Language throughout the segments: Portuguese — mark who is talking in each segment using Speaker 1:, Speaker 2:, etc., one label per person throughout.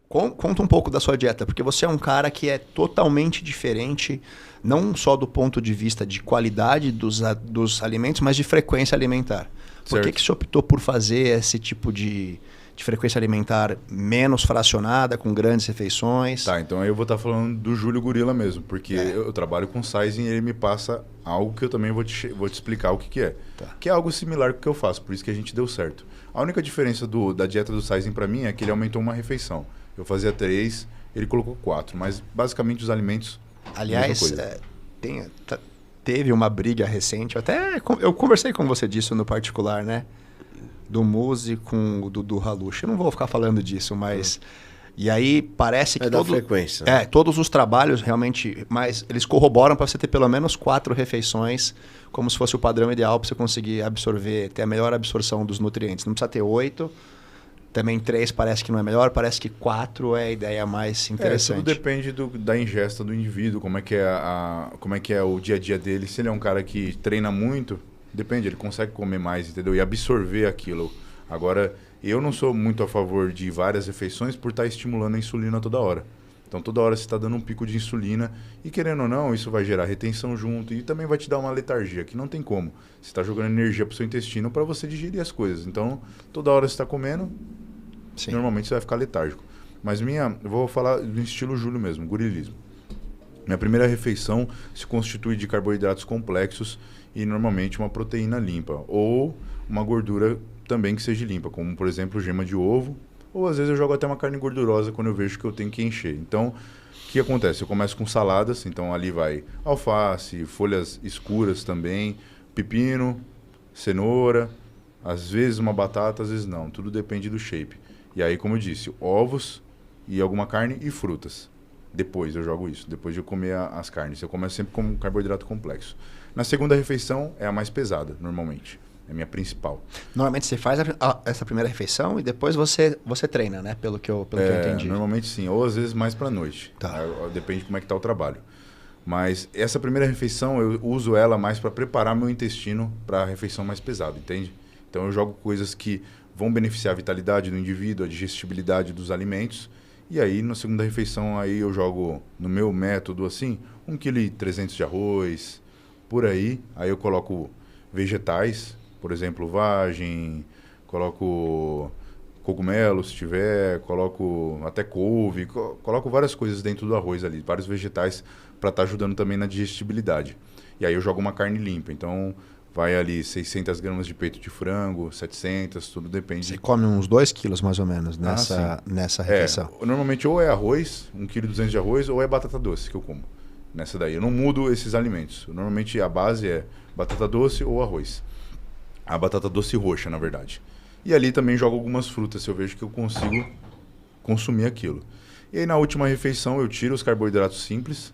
Speaker 1: Conta um pouco da sua dieta, porque você é um cara que é totalmente diferente, não só do ponto de vista de qualidade dos alimentos, mas de frequência alimentar. Por que você optou por fazer esse tipo de frequência alimentar menos fracionada, com grandes refeições?
Speaker 2: Tá, então aí eu vou estar falando do Júlio Gorila mesmo, porque eu trabalho com sizing e ele me passa algo que eu também vou te explicar o que é.
Speaker 1: Tá.
Speaker 2: Que é algo similar com o que eu faço, por isso que a gente deu certo. A única diferença da dieta do sizing para mim é que ele aumentou uma refeição. Eu fazia 3, ele colocou 4, mas basicamente os alimentos...
Speaker 1: Aliás, teve uma briga recente, eu conversei com você disso no particular, né? Do Muzi com o Dudu Halush. Eu não vou ficar falando disso, mas... E aí parece que...
Speaker 3: frequência. Né?
Speaker 1: Todos os trabalhos realmente... Mas eles corroboram para você ter pelo menos 4 refeições, como se fosse o padrão ideal para você conseguir absorver, ter a melhor absorção dos nutrientes. Não precisa ter 8... Também 3 parece que não é melhor, parece que 4 é a ideia mais interessante.
Speaker 2: Tudo depende da ingesta do indivíduo, como é que é o dia a dia dele. Se ele é um cara que treina muito, depende, ele consegue comer mais, entendeu? E absorver aquilo. Agora, eu não sou muito a favor de várias refeições por estar estimulando a insulina toda hora. Então, toda hora você está dando um pico de insulina e, querendo ou não, isso vai gerar retenção junto e também vai te dar uma letargia, que não tem como. Você está jogando energia para o seu intestino para você digerir as coisas. Então, toda hora você está comendo...
Speaker 1: Sim.
Speaker 2: Normalmente você vai ficar letárgico. Mas eu vou falar do estilo Júlio mesmo, gorilismo. Minha primeira refeição se constitui de carboidratos complexos e normalmente uma proteína limpa. Ou uma gordura também que seja limpa, como por exemplo gema de ovo. Ou às vezes eu jogo até uma carne gordurosa quando eu vejo que eu tenho que encher. Então, o que acontece? Eu começo com saladas, então ali vai alface, folhas escuras também, pepino, cenoura, às vezes uma batata, às vezes não. Tudo depende do shape. E aí, como eu disse, ovos e alguma carne e frutas. Depois eu jogo isso, depois de eu comer as carnes. Eu começo sempre com carboidrato complexo. Na segunda refeição é a mais pesada, normalmente. É a minha principal.
Speaker 1: Normalmente você faz essa primeira refeição e depois você treina, né? Pelo que eu entendi.
Speaker 2: Normalmente sim, ou às vezes mais para noite.
Speaker 1: Tá.
Speaker 2: Depende de como é que está o trabalho. Mas essa primeira refeição eu uso ela mais para preparar meu intestino para a refeição mais pesada, entende? Então eu jogo coisas que vão beneficiar a vitalidade do indivíduo, a digestibilidade dos alimentos. E aí, na segunda refeição, aí eu jogo, no meu método, assim, 1,3 kg de arroz, por aí. Aí eu coloco vegetais, por exemplo, vagem, coloco cogumelo, se tiver, coloco até couve, coloco várias coisas dentro do arroz ali, vários vegetais, para estar ajudando também na digestibilidade. E aí eu jogo uma carne limpa, então... Vai ali 600 gramas de peito de frango, 700, tudo depende.
Speaker 1: Você come uns 2 quilos mais ou menos nessa refeição.
Speaker 2: Normalmente ou é arroz, 1,2 kg de arroz, ou é batata doce que eu como. Nessa daí. Eu não mudo esses alimentos. Normalmente a base é batata doce ou arroz. A batata doce roxa, na verdade. E ali também jogo algumas frutas, se eu vejo que eu consigo consumir aquilo. E aí na última refeição eu tiro os carboidratos simples,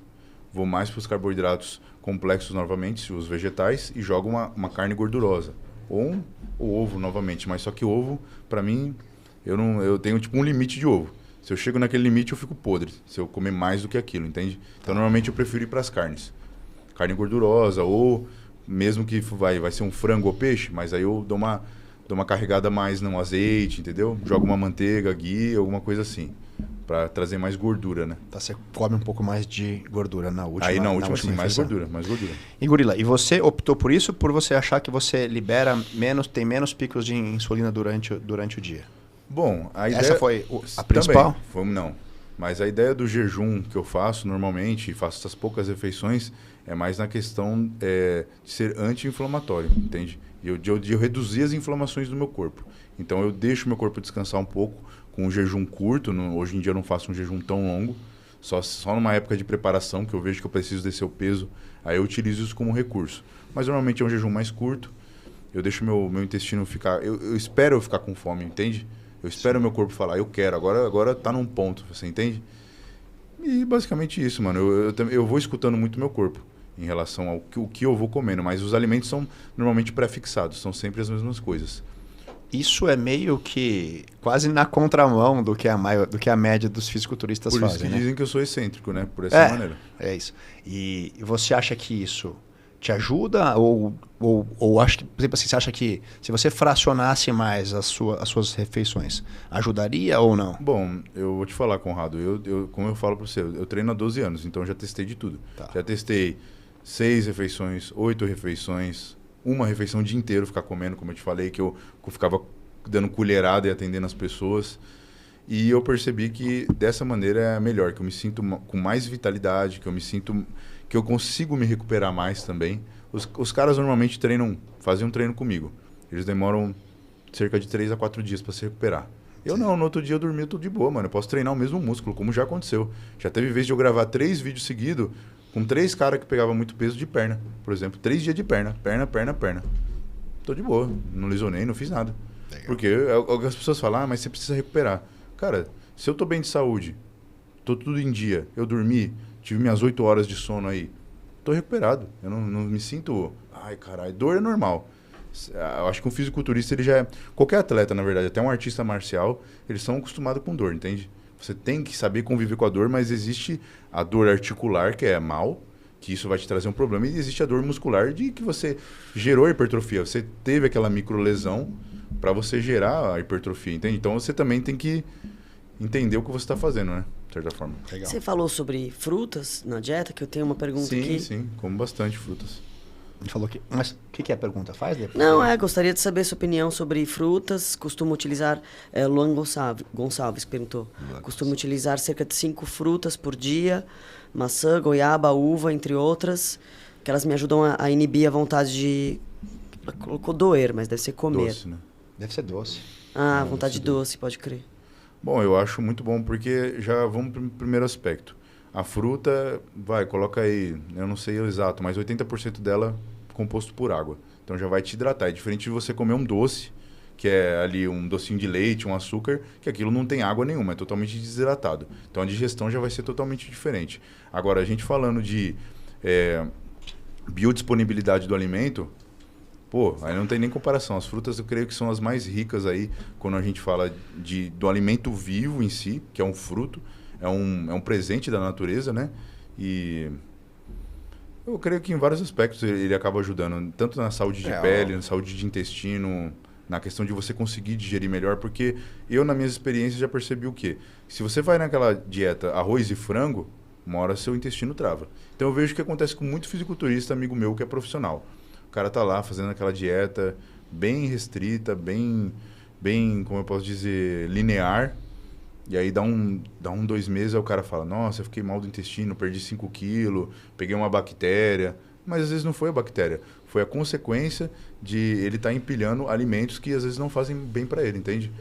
Speaker 2: vou mais para os carboidratos complexos novamente, os vegetais, e jogo uma carne gordurosa. Ou o ovo novamente, mas só que o ovo, para mim, eu tenho tipo um limite de ovo. Se eu chego naquele limite, eu fico podre, se eu comer mais do que aquilo, entende? Então, normalmente eu prefiro ir para as carnes. Carne gordurosa, ou mesmo que vai ser um frango ou peixe, mas aí eu dou uma carregada mais no azeite, entendeu? Jogo uma manteiga, ghee, alguma coisa assim. Para trazer mais gordura, né?
Speaker 1: Tá, você come um pouco mais de gordura na última.
Speaker 2: Aí na última sim, mais
Speaker 1: refeição.
Speaker 2: gordura.
Speaker 1: E Gorila, e você optou por isso por você achar que você libera tem menos picos de insulina durante o dia?
Speaker 2: Bom, a ideia...
Speaker 1: Essa foi a principal?
Speaker 2: Também, não. Mas a ideia do jejum que eu faço normalmente, e faço essas poucas refeições, é mais na questão de ser anti-inflamatório, entende? De eu reduzir as inflamações do meu corpo. Então eu deixo meu corpo descansar um pouco com um jejum curto. Hoje em dia eu não faço um jejum tão longo, só numa época de preparação que eu vejo que eu preciso descer o peso, aí eu utilizo isso como recurso. Mas normalmente é um jejum mais curto, eu deixo meu intestino ficar... Eu espero eu ficar com fome, entende? Eu espero o meu corpo falar, eu quero, agora tá num ponto, você entende? E basicamente isso, mano. Eu vou escutando muito meu corpo em relação ao que eu vou comendo, mas os alimentos são normalmente pré-fixados, são sempre as mesmas coisas.
Speaker 1: Isso é meio que quase na contramão do que a média dos fisiculturistas fazem,
Speaker 2: Por isso que
Speaker 1: né?
Speaker 2: dizem que eu sou excêntrico, né? Por essa maneira.
Speaker 1: É isso. E você acha que isso te ajuda? Ou acho que, por exemplo, assim, você acha que se você fracionasse mais as suas refeições, ajudaria ou não?
Speaker 2: Bom, eu vou te falar, Conrado, como eu falo para você, eu treino há 12 anos, então eu já testei de tudo.
Speaker 1: Tá.
Speaker 2: Já testei 6 refeições, 8 refeições, uma refeição o dia inteiro ficar comendo, como eu te falei, que eu ficava dando colherada e atendendo as pessoas. E eu percebi que dessa maneira é melhor, que eu me sinto com mais vitalidade, que eu consigo me recuperar mais também. Os caras normalmente fazem um treino comigo. Eles demoram cerca de 3 a 4 dias para se recuperar. Eu não, no outro dia eu dormia tudo de boa, mano. Eu posso treinar o mesmo músculo, como já aconteceu. Já teve vez de eu gravar 3 vídeos seguidos com 3 caras que pegavam muito peso de perna. Por exemplo, 3 dias de perna. Perna. Tô de boa. Não lesionei, não fiz nada. Legal. Porque as pessoas falam, mas você precisa recuperar. Cara, se eu tô bem de saúde, tô tudo em dia, eu dormi, tive minhas 8 horas de sono aí, tô recuperado. Eu não me sinto... Ai, caralho, dor é normal. Eu acho que um fisiculturista, ele já é... Qualquer atleta, na verdade, até um artista marcial, eles são acostumados com dor, entende? Você tem que saber conviver com a dor, mas existe a dor articular, que é mal, que isso vai te trazer um problema, e existe a dor muscular de que você gerou hipertrofia. Você teve aquela microlesão para você gerar a hipertrofia, entende? Então você também tem que entender o que você está fazendo, né? De certa forma.
Speaker 3: Legal. Você falou sobre frutas na dieta, que eu tenho uma pergunta aqui.
Speaker 2: Sim, como bastante frutas.
Speaker 1: Ele falou que... Mas o que é a pergunta? Faz?
Speaker 3: Não, gostaria de saber sua opinião sobre frutas. Costumo utilizar... Luan Gonçalves perguntou. Costumo utilizar cerca de 5 frutas por dia. Maçã, goiaba, uva, entre outras. Que elas me ajudam a inibir a vontade de... Ela colocou doer, mas deve ser comer.
Speaker 2: Doce, né?
Speaker 1: Deve ser doce.
Speaker 3: Ah, vontade de doce, pode crer.
Speaker 2: Bom, eu acho muito bom porque já vamos para o primeiro aspecto. A fruta, coloca aí, eu não sei o exato, mas 80% dela é composto por água. Então já vai te hidratar. É diferente de você comer um doce, que é ali um docinho de leite, um açúcar, que aquilo não tem água nenhuma, é totalmente desidratado. Então a digestão já vai ser totalmente diferente. Agora, a gente falando de biodisponibilidade do alimento... Pô, aí não tem nem comparação. As frutas eu creio que são as mais ricas aí quando a gente fala do alimento vivo em si, que é um fruto, é um presente da natureza, né? E eu creio que em vários aspectos ele acaba ajudando, tanto na saúde de pele, na saúde de intestino, na questão de você conseguir digerir melhor, porque eu, nas minhas experiências, já percebi o quê? Se você vai naquela dieta arroz e frango, uma hora seu intestino trava. Então eu vejo que acontece com muito fisiculturista, amigo meu, que é profissional. O cara tá lá fazendo aquela dieta bem restrita, bem, como eu posso dizer, linear. E aí dá 2 meses, aí o cara fala, nossa, eu fiquei mal do intestino, perdi 5 quilos, peguei uma bactéria. Mas às vezes não foi a bactéria, foi a consequência de ele estar empilhando alimentos que às vezes não fazem bem para ele, entende?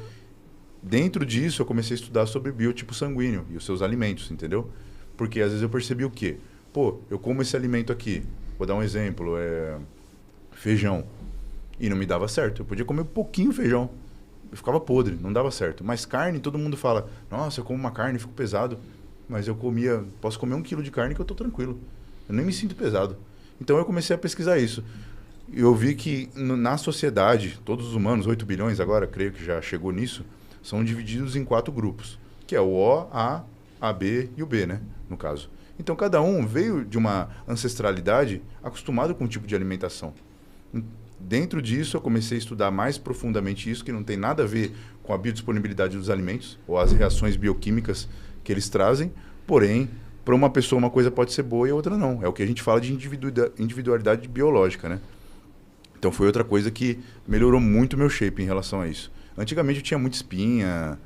Speaker 2: Dentro disso eu comecei a estudar sobre biotipo sanguíneo e os seus alimentos, entendeu? Porque às vezes eu percebi o quê? Pô, eu como esse alimento aqui, vou dar um exemplo, feijão. E não me dava certo. Eu podia comer um pouquinho feijão. Eu ficava podre, não dava certo. Mas carne, todo mundo fala, nossa, eu como uma carne, fico pesado. Mas eu posso comer 1 quilo de carne que eu tô tranquilo. Eu nem me sinto pesado. Então eu comecei a pesquisar isso. E eu vi que na sociedade, todos os humanos, 8 bilhões agora, creio que já chegou nisso, são divididos em 4 grupos. Que é o O, A, B e o B, né? No caso. Então cada um veio de uma ancestralidade acostumado com um tipo de alimentação. Dentro disso, eu comecei a estudar mais profundamente isso, que não tem nada a ver com a biodisponibilidade dos alimentos ou as reações bioquímicas que eles trazem. Porém, para uma pessoa uma coisa pode ser boa e a outra não. É o que a gente fala de individualidade biológica, né? Então foi outra coisa que melhorou muito o meu shape em relação a isso. Antigamente eu tinha muita espinha,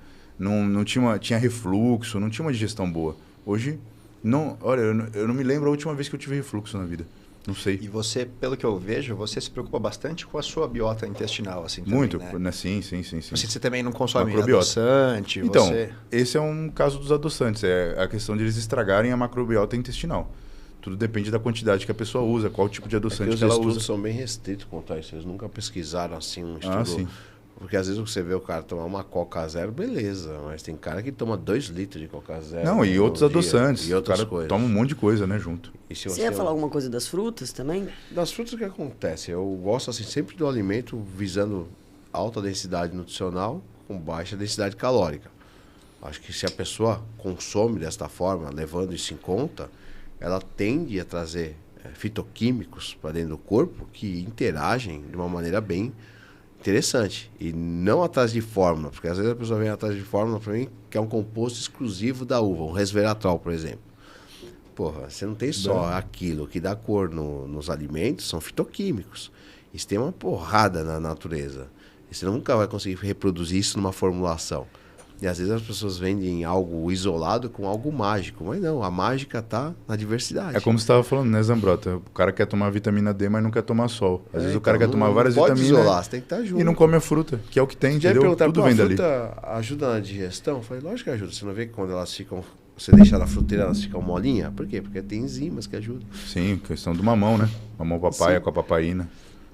Speaker 2: tinha refluxo, não tinha uma digestão boa. Hoje, olha, eu não me lembro a última vez que eu tive refluxo na vida. Não sei.
Speaker 1: E você, pelo que eu vejo, você se preocupa bastante com a sua biota intestinal, assim, também,
Speaker 2: muito,
Speaker 1: né?
Speaker 2: Sim.
Speaker 1: Você também não consome
Speaker 2: macrobiota.
Speaker 1: adoçante?
Speaker 2: Então, esse é um caso dos adoçantes. É a questão de eles estragarem a macrobiota intestinal. Tudo depende da quantidade que a pessoa usa, qual tipo de adoçante que ela usa.
Speaker 4: Os estudos são bem restritos quanto a isso. Eles nunca pesquisaram assim um estudo...
Speaker 2: Sim.
Speaker 4: Porque às vezes você vê o cara tomar uma Coca Zero, beleza. Mas tem cara que toma 2 litros de Coca Zero.
Speaker 2: Não, e outros adoçantes.
Speaker 4: E outras
Speaker 2: o cara
Speaker 4: coisas.
Speaker 2: toma um monte de coisa, né, junto.
Speaker 3: Você ia falar alguma coisa das frutas também?
Speaker 4: Das frutas, o que acontece? Eu gosto assim, sempre do alimento visando alta densidade nutricional com baixa densidade calórica. Acho que se a pessoa consome desta forma, levando isso em conta, ela tende a trazer fitoquímicos para dentro do corpo que interagem de uma maneira bem interessante. E não atrás de fórmula, porque às vezes a pessoa vem atrás de fórmula para mim que é um composto exclusivo da uva, um resveratrol, por exemplo. Porra, você não tem só aquilo que dá cor nos alimentos, são fitoquímicos. Isso tem uma porrada na natureza. E você nunca vai conseguir reproduzir isso numa formulação. E às vezes as pessoas vendem algo isolado com algo mágico. Mas não, a mágica está na diversidade.
Speaker 2: É como você estava falando, né, Zambrota? O cara quer tomar vitamina D, mas não quer tomar sol. Às vezes o cara quer tomar várias vitaminas
Speaker 4: isolar, você tem que estar junto.
Speaker 2: E não come a fruta, que é o que tem, entendeu? Tudo vem dali.
Speaker 4: A fruta ajuda na digestão? Eu falei, lógico que ajuda. Você não vê que quando elas ficam... Você deixa na fruteira, elas ficam molinha? Por quê? Porque tem enzimas que ajudam.
Speaker 2: Sim, questão do mamão, né? Mamão papaya com a papaina.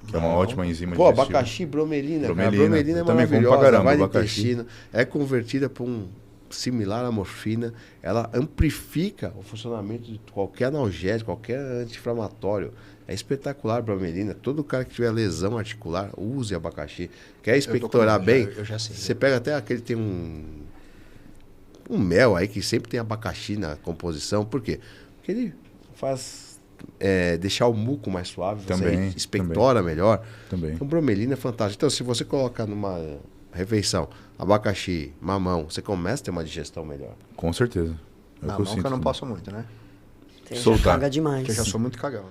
Speaker 2: Que é uma ótima enzima
Speaker 4: digestiva. Pô,
Speaker 2: digestiva.
Speaker 4: abacaxi, bromelina.
Speaker 2: Bromelina,
Speaker 4: bromelina é
Speaker 2: também
Speaker 4: maravilhosa,
Speaker 2: como pra caramba,
Speaker 4: vai no
Speaker 2: abacaxi.
Speaker 4: intestino, é convertida para um similar à morfina, ela amplifica o funcionamento de qualquer analgésico, qualquer anti-inflamatório. É espetacular a bromelina. Todo cara que tiver lesão articular, use abacaxi. Quer expectorar bem?
Speaker 1: Eu já sei.
Speaker 4: Você pega até aquele tem um mel aí que sempre tem abacaxi na composição. Por quê? Porque ele faz deixar o muco mais suave,
Speaker 2: também,
Speaker 4: você expectora melhor.
Speaker 2: Também.
Speaker 4: Então, bromelina é fantástico. Então, se você colocar numa refeição abacaxi, mamão, você começa a ter uma digestão melhor.
Speaker 2: Com certeza.
Speaker 1: Mamão que eu não posso muito, né?
Speaker 3: Você já
Speaker 2: Soltar.
Speaker 3: caga demais.
Speaker 1: Porque eu já sou muito cagão, né?